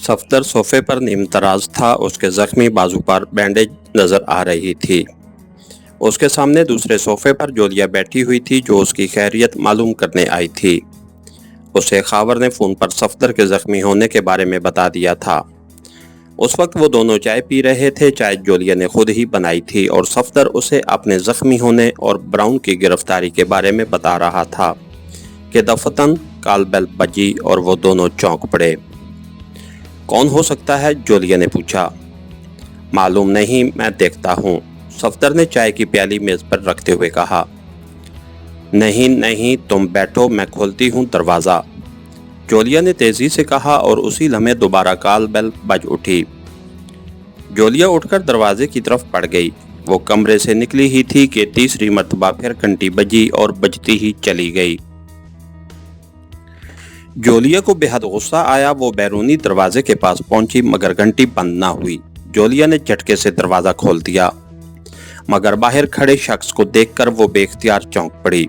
सफदर सोफे पर निमतराज था। उसके जख्मी बाजू पर बैंडेज नजर आ रही थी। उसके सामने दूसरे सोफे पर जोलिया बैठी हुई थी, जो उसकी खैरियत मालूम करने आई थी। उसे खावर ने फोन पर सफदर के जख्मी होने के बारे में बता दिया था। उस वक्त वो दोनों चाय पी रहे थे। चाय जोलिया ने खुद ही बनाई थी और सफदर उसे अपने जख्मी होने और ब्राउन की गिरफ्तारी के बारे में बता रहा था कि दफतन कॉल बेल बजी और वो दोनों चौंक पड़े। कौन हो सकता है? जोलिया ने पूछा। मालूम नहीं, मैं देखता हूँ, सफदर ने चाय की प्याली मेज पर रखते हुए कहा। नहीं नहीं, तुम बैठो, मैं खोलती हूँ दरवाज़ा, जोलिया ने तेजी से कहा और उसी लम्हे दोबारा कॉल बेल बज उठी। जोलिया उठकर दरवाजे की तरफ बढ़ गई। वो कमरे से निकली ही थी कि तीसरी मर्तबा फिर घंटी बजी और बजती ही चली गई। जोलिया को बेहद गुस्सा आया। वो बैरूनी दरवाजे के पास पहुंची, मगर घंटी बंद ना हुई। जोलिया ने झटके से दरवाजा खोल दिया, मगर बाहर खड़े शख्स को देखकर वो बेख्तियार चौंक पड़ी।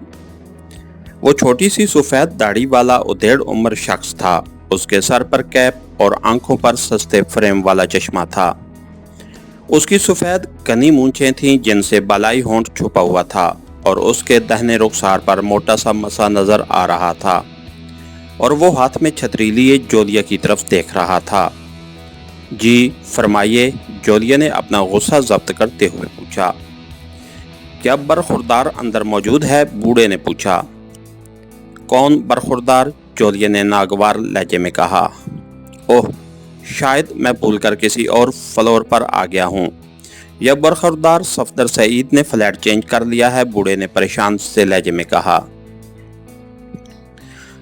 वो छोटी सी सफेद दाढ़ी वाला उधेड़ उम्र शख्स था। उसके सर पर कैप और आंखों पर सस्ते फ्रेम वाला चश्मा था। उसकी सफेद घनी मूंछें थीं, जिनसे बालाई होंठ छुपा हुआ था, और उसके दाहिने रुखसार पर मोटा सा मसा नजर आ रहा था, और वो हाथ में छतरी लिए जोलिया की तरफ देख रहा था। जी फरमाइए, जोलिया ने अपना गुस्सा जब्त करते हुए पूछा। क्या बरखुरदार अंदर मौजूद है? बूढ़े ने पूछा। कौन बरखुरदार? जोलिया ने नागवार लहजे में कहा। ओह, शायद मैं भूलकर किसी और फ्लोर पर आ गया हूँ। यह बरखुरदार सफदर सईद ने फ्लैट चेंज कर लिया है, बूढ़े ने परेशान से लहजे में कहा।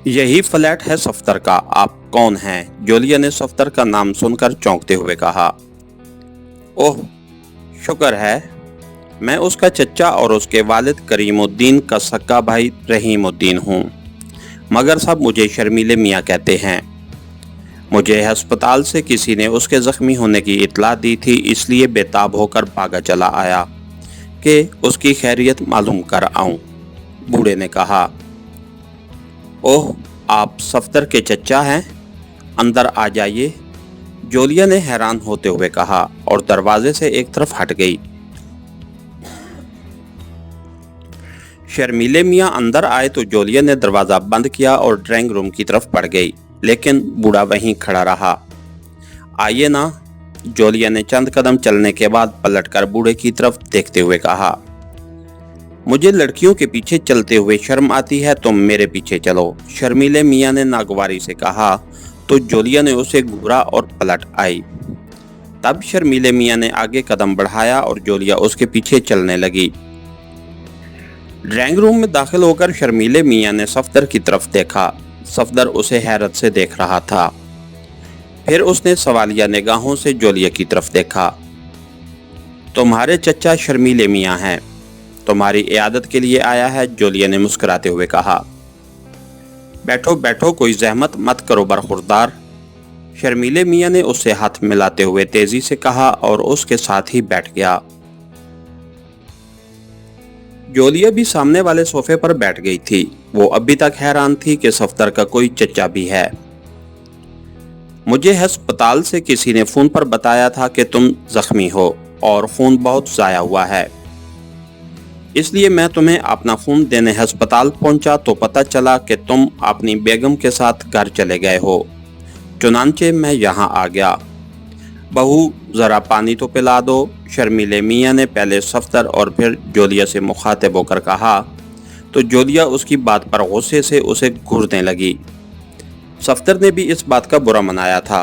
यही फ्लैट है सफदर का। आप कौन हैं? जोलिया ने सफदर का नाम सुनकर चौंकते हुए कहा। ओह, शुक्र है, मैं उसका चचा और उसके वालिद करीमुद्दीन का सक्का भाई रहीमुद्दीन हूँ, मगर सब मुझे शर्मीले मियाँ कहते हैं। मुझे अस्पताल से किसी ने उसके जख्मी होने की इत्तला दी थी, इसलिए बेताब होकर भागा चला आया कि उसकी खैरियत मालूम कर आऊं, बूढ़े ने कहा। ओह, आप सफदर के चचा हैं? अंदर आ जाइए, जोलिया ने हैरान होते हुए कहा और दरवाजे से एक तरफ हट गई। शर्मीले मियाँ अंदर आए तो जोलिया ने दरवाज़ा बंद किया और ड्राइंग रूम की तरफ बढ़ गई, लेकिन बूढ़ा वहीं खड़ा रहा। आइए ना, जोलिया ने चंद कदम चलने के बाद पलटकर बूढ़े की तरफ देखते हुए कहा। मुझे लड़कियों के पीछे चलते हुए शर्म आती है, तुम मेरे पीछे चलो, शर्मीले मियाँ ने नागवारी से कहा, तो जोलिया ने उसे घूरा और पलट आई। तब शर्मीले मियाँ ने आगे कदम बढ़ाया और जोलिया उसके पीछे चलने लगी। ड्राइंग रूम में दाखिल होकर शर्मीले मियाँ ने सफदर की तरफ देखा। सफदर उसे हैरत से देख रहा था। फिर उसने सवालिया निगाहों से जोलिया की तरफ देखा। तुम्हारे चचा शर्मीले मियाँ हैं, तुम्हारी इयादत के लिए आया है, जोलिया ने मुस्कुराते हुए कहा। बैठो बैठो, कोई जहमत मत करो बरखुरदार, शर्मीले मियाँ ने उससे हाथ मिलाते हुए तेजी से कहा और उसके साथ ही बैठ गया। जोलिया भी सामने वाले सोफे पर बैठ गई थी। वो अभी तक हैरान थी कि सफदर का कोई चचा भी है। मुझे अस्पताल से किसी ने फोन पर बताया था कि तुम जख्मी हो और खून बहुत ज़ाया हुआ है, इसलिए मैं तुम्हें अपना खून देने अस्पताल पहुंचा तो पता चला कि तुम अपनी बेगम के साथ घर चले गए हो। चुनांचे मैं यहाँ आ गया। बहू, ज़रा पानी तो पिला दो, शर्मीले मियाँ ने पहले सफदर और फिर जोलिया से मुखातिब होकर कहा, तो जोलिया उसकी बात पर गुस्से से उसे घूरने लगी। सफदर ने भी इस बात का बुरा मनाया था।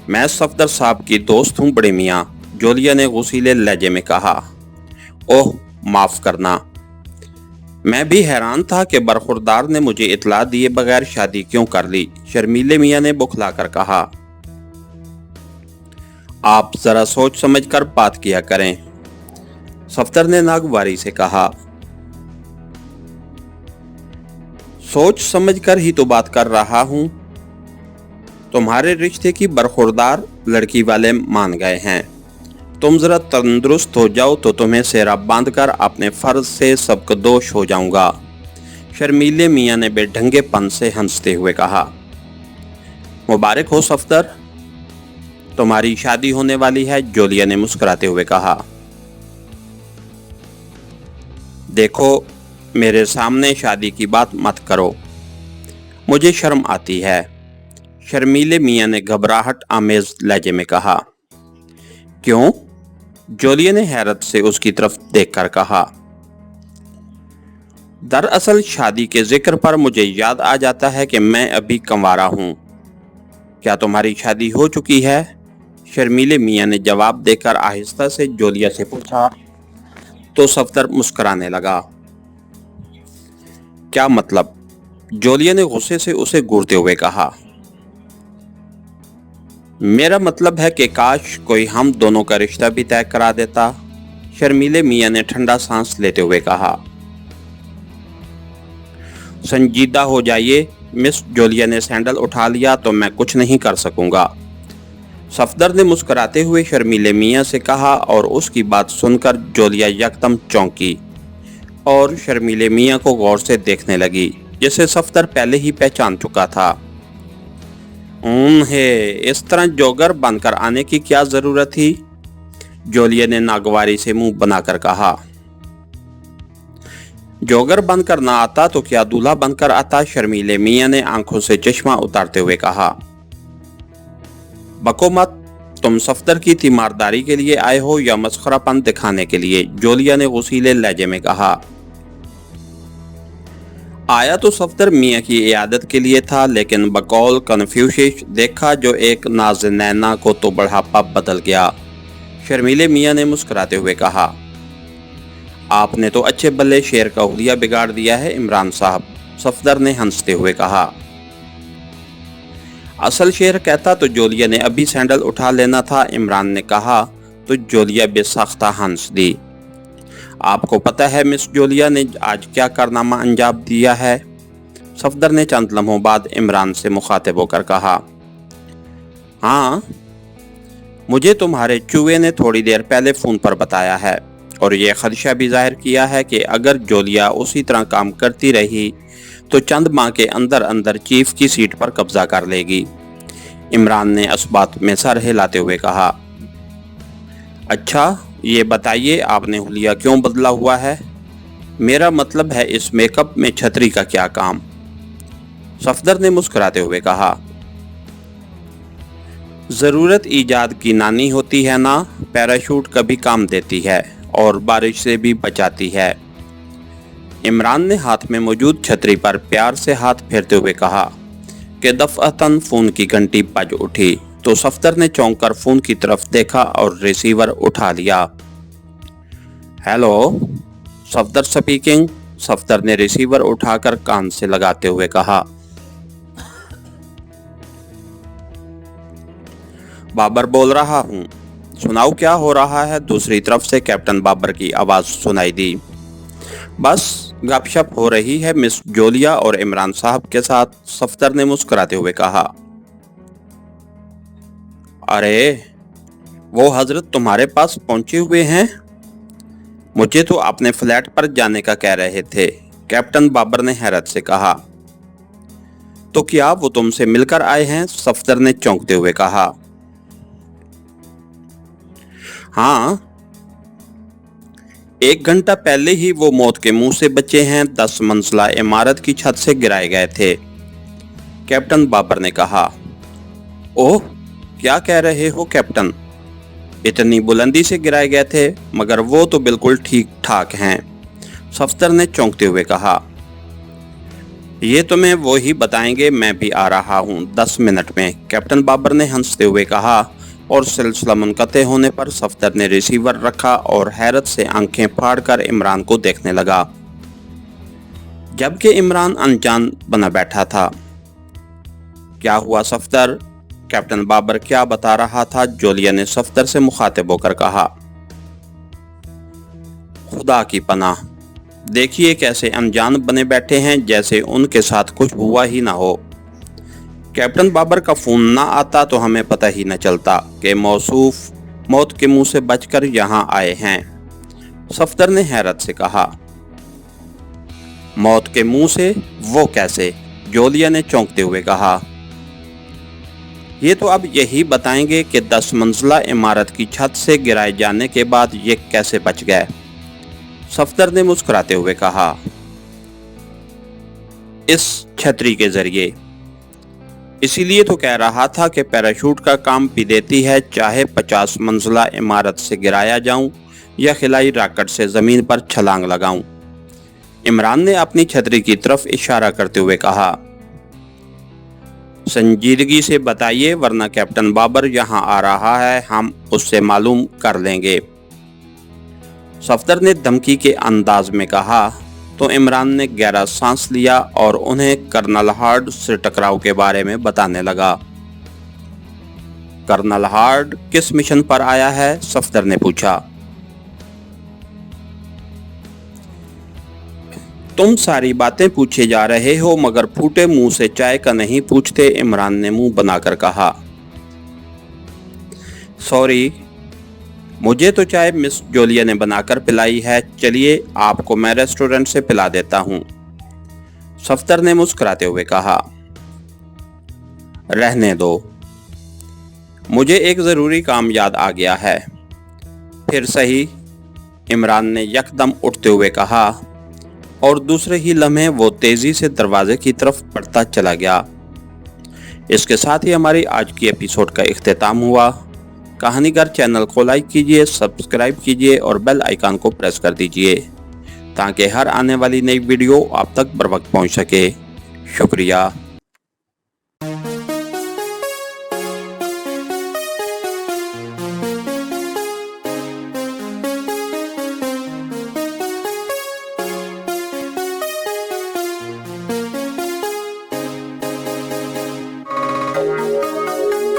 मैं सफदर साहब की दोस्त हूँ बड़े मियाँ, जोलिया ने गुस्सीले लहजे में कहा। ओह, माफ़ करना, मैं भी हैरान था कि बरखुरदार ने मुझे इतला दिए बगैर शादी क्यों कर ली, शर्मीले मियाँ ने बुखलाकर कहा। आप जरा सोच समझ कर बात किया करें, सफदर ने नागवारी से कहा। सोच समझ कर ही तो बात कर रहा हूं। तुम्हारे रिश्ते की बरखुरदार लड़की वाले मान गए हैं। तुम जरा तंदुरुस्त हो जाओ तो तुम्हें सेहरा बांधकर अपने फर्ज से सबकदोश हो जाऊंगा, शर्मीले मियाँ ने बेढंगेपन से हंसते हुए कहा। मुबारक हो सफदर, तुम्हारी शादी होने वाली है, जोलिया ने मुस्कुराते हुए कहा। देखो, मेरे सामने शादी की बात मत करो, मुझे शर्म आती है, शर्मीले मियाँ ने घबराहट आमेज लहजे में कहा। क्यों? जोलिया ने हैरत से उसकी तरफ देखकर कहा। दरअसल शादी के जिक्र पर मुझे याद आ जाता है कि मैं अभी कंवारा हूँ। क्या तुम्हारी शादी हो चुकी है? शर्मीले मियाँ ने जवाब देकर आहिस्ता से जोलिया से पूछा तो सफदर मुस्कुराने लगा। क्या मतलब? जोलिया ने गुस्से से उसे घूरते हुए कहा। मेरा मतलब है कि काश कोई हम दोनों का रिश्ता भी तय करा देता, शर्मीले मियाँ ने ठंडा सांस लेते हुए कहा। संजीदा हो जाइए, मिस जोलिया ने सैंडल उठा लिया तो मैं कुछ नहीं कर सकूंगा, सफदर ने मुस्कुराते हुए शर्मीले मियाँ से कहा और उसकी बात सुनकर जोलिया यकदम चौंकी और शर्मीले मियाँ को गौर से देखने लगी, जिसे सफदर पहले ही पहचान चुका था। उन्हें इस तरह जोगर बनकर आने की क्या जरूरत थी? जोलिया ने नागवारी से मुंह बनाकर कहा। जोगर बनकर ना आता तो क्या दूल्हा बनकर आता, शर्मीले मियाँ ने आंखों से चश्मा उतारते हुए कहा। बको मत, तुम सफदर की तीमारदारी के लिए आए हो या मस्खरापन दिखाने के लिए, जोलिया ने गुस्सीले लहजे में कहा। आया तो सफदर मियाँ की इयादत के लिए था, लेकिन बकौल कन्फ्यूशिश देखा जो एक नाज़नैना को तो बढ़ापा बदल गया, शर्मीले मियाँ ने मुस्कुराते हुए कहा। आपने तो अच्छे भले शेर का हुलिया बिगाड़ दिया है इमरान साहब, सफदर ने हंसते हुए कहा। असल शेर कहता तो जोलिया ने अभी सैंडल उठा लेना था, इमरान ने कहा तो जोलिया बेसाख्ता हंस दी। आपको पता है मिस जोलिया ने आज क्या कारनामा अंजाम दिया है, सफदर ने चंद लम्हों बाद इमरान से मुखातिब होकर कहा। हाँ, मुझे तुम्हारे चूहे ने थोड़ी देर पहले फोन पर बताया है और ये खदशा भी जाहिर किया है कि अगर जोलिया उसी तरह काम करती रही तो चंद माह के अंदर अंदर चीफ की सीट पर कब्जा कर लेगी, इमरान ने इस बात में सर हिलाते हुए कहा। अच्छा, ये बताइए आपने हुलिया क्यों बदला हुआ है? मेरा मतलब है इस मेकअप में छतरी का क्या काम, सफदर ने मुस्कुराते हुए कहा। जरूरत ईजाद की नानी होती है ना, पैराशूट कभी काम देती है और बारिश से भी बचाती है, इमरान ने हाथ में मौजूद छतरी पर प्यार से हाथ फेरते हुए कहा कि दफअतन फोन की घंटी बज उठी तो सफदर ने चौंक कर फोन की तरफ देखा और रिसीवर उठा लिया। हेलो, सफदर स्पीकिंग, सफदर ने रिसीवर उठाकर कान से लगाते हुए कहा। बाबर बोल रहा हूँ, सुनाओ क्या हो रहा है, दूसरी तरफ से कैप्टन बाबर की आवाज सुनाई दी। बस गपशप हो रही है मिस जोलिया और इमरान साहब के साथ, सफदर ने मुस्कुराते हुए कहा। अरे, वो हजरत तुम्हारे पास पहुंचे हुए हैं? मुझे तो अपने फ्लैट पर जाने का कह रहे थे, कैप्टन बाबर ने हैरत से कहा। तो क्या वो तुमसे मिलकर आए हैं, सफदर ने चौंकते हुए कहा। हाँ, 1 घंटा पहले ही वो मौत के मुंह से बचे हैं, 10 मंजिला इमारत की छत से गिराए गए थे, कैप्टन बाबर ने कहा। ओह, क्या कह रहे हो कैप्टन, इतनी बुलंदी से गिराए गए थे, मगर वो तो बिल्कुल ठीक ठाक हैं, सफदर ने चौंकते हुए कहा। ये तुम्हें वो ही बताएंगे, मैं भी आ रहा हूँ 10 मिनट में, कैप्टन बाबर ने हंसते हुए कहा और सिलसिला मुनक़ते होने पर सफदर ने रिसीवर रखा और हैरत से आंखें फाड़कर इमरान को देखने लगा, जबकि इमरान अनजान बना बैठा था। क्या हुआ सफदर, कैप्टन बाबर क्या बता रहा था, जोलिया ने सफदर से मुखातिब होकर कहा। खुदा की पनाह, देखिए कैसे अनजान बने बैठे हैं, जैसे उनके साथ कुछ हुआ ही ना हो। कैप्टन बाबर का फोन ना आता तो हमें पता ही न चलता कि मौसूफ मौत के मुंह से बचकर यहाँ आए हैं, सफदर ने हैरत से कहा। मौत के मुंह से, वो कैसे, जोलिया ने चौंकते हुए कहा। ये तो अब यही बताएंगे कि 10 मंजिला इमारत की छत से गिराए जाने के बाद ये कैसे बच गए। सफदर ने मुस्कुराते हुए कहा, इस छतरी के जरिए। इसीलिए तो कह रहा था कि पैराशूट का काम भी देती है, चाहे 50 मंजिला इमारत से गिराया जाऊं या खिलाई रॉकेट से जमीन पर छलांग लगाऊं। इमरान ने अपनी छतरी की तरफ इशारा करते हुए कहा, संजीदगी से बताइए वरना कैप्टन बाबर यहाँ आ रहा है, हम उससे मालूम कर लेंगे। सफदर ने धमकी के अंदाज में कहा तो इमरान ने गहरा सांस लिया और उन्हें कर्नल हार्ड से टकराव के बारे में बताने लगा। कर्नल हार्ड किस मिशन पर आया है? सफदर ने पूछा। तुम सारी बातें पूछे जा रहे हो मगर फूटे मुंह से चाय का नहीं पूछते, इमरान ने मुंह बनाकर कहा। सॉरी, मुझे तो चाय मिस जोलिया ने बनाकर पिलाई है, चलिए आपको मैं रेस्टोरेंट से पिला देता हूं। सफदर ने मुस्कुराते हुए कहा, रहने दो, मुझे एक जरूरी काम याद आ गया है। फिर सही, इमरान ने यकदम उठते हुए कहा और दूसरे ही लम्हे वो तेजी से दरवाजे की तरफ बढ़ता चला गया। इसके साथ ही हमारी आज की एपिसोड का इख्तिताम हुआ। कहानीगर चैनल को लाइक कीजिए, सब्सक्राइब कीजिए और बेल आइकन को प्रेस कर दीजिए ताकि हर आने वाली नई वीडियो आप तक बर वक्त पहुंच सके। शुक्रिया।